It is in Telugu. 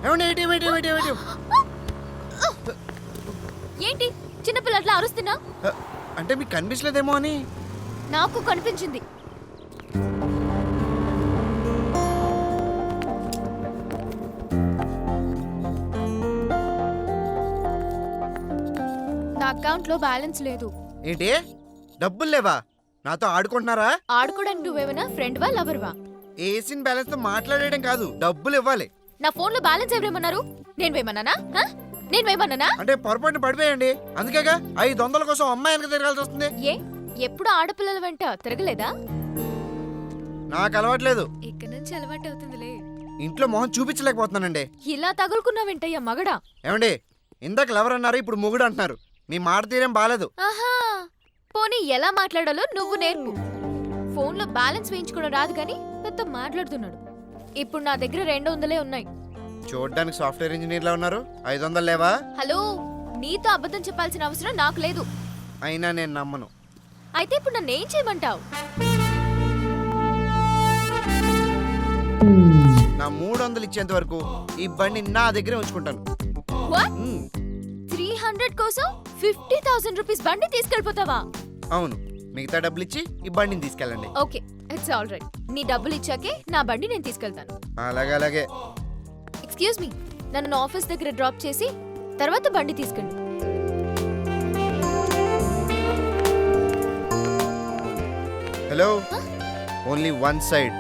ఏమండి ఏటి ఏంటి చిన్నపిల్ల అట్లా అరుస్తున్నా? అంటే మీకు కనిపించలేదేమో అని. నాకు కనిపించింది. నా అకౌంట్ లో బ్యాలెన్స్ లేదు. ఏంటి డబ్బులు లేవా? నాతో ఆడుకుంటున్నారా? ఆడుకోవడానికి నువ్వేమైనా ఫ్రెండ్ వా లవర్ వా? ఏసిన బ్యాలెన్స్ తో మాట్లాడడం కాదు, డబ్బులు ఇవ్వాలి. నా ఫోన్ లో బ్యాలెన్స్ ఎవరేమన్నారు? నేను వేయమన్నానా? నేను వేయమన్నానా? అంటే పొరపాటున పడిపోయండి, అందుకేగా 500 కోసం అమ్మాయి వెనక తిరగాల్సి వస్తుంది. ఏ ఎప్పుడు ఆడపిల్లల వెంట తిరగలేదా? నాకు అలవాట్లేదు. ఇక్కడ నుంచి అలవాటు అవుతుందిలే. ఇంట్లో మొహం చూపించలేకపోతున్నానండి. ఇలా తగులుకున్నావేంటయ్యా మగడా? ఏమండి ఇందాక లవర్ అన్నారు, ఇప్పుడు మొగుడు అంటున్నారు. మీ మాట తీరేం బాలేదు. ఆహా, పోనీ ఎలా మాట్లాడాలో నువ్వు నేర్పు. ఫోన్ లో బ్యాలెన్స్ వేయించుకోవడం రాదు కానీ పెద్ద మాట్లాడుతున్నాడు. ఇప్పుడు నా దగ్గర 200 ఉన్నాయి. చూడ్డానికి సాఫ్ట్వేర్ ఇంజనీర్ లా ఉన్నారు. 500 లేవా? హలో, నీతో అబద్ధం చెప్పాల్సిన అవసరం నాకు లేదు. అయినా నేను నమ్మను. అయితే ఇప్పుడు నన్ను ఏం చేయమంటావు? నా 300 ఇచ్చేంత వరకు ఈ బండి నా దగ్గరే ఉంచుకుంటాను. 300 కోసం 50,000 రూపీస్ బండి తీసుకెళ్ళిపోతావా? అవును, మిగతా డబ్బులు ఇచ్చి ఈ బండిని తీసుకెళ్ళండి. Okay, it's all right. నీ డబ్బులు ఇచ్చాకే నా బండి నేను తీసుకెళ్తాను. అలాగే. ఎక్స్క్యూజ్ మీ, నన్ను నా ఆఫీస్ దగ్గర డ్రాప్ చేసి తర్వాత బండి తీసుకెళ్ళు. Hello, only one side.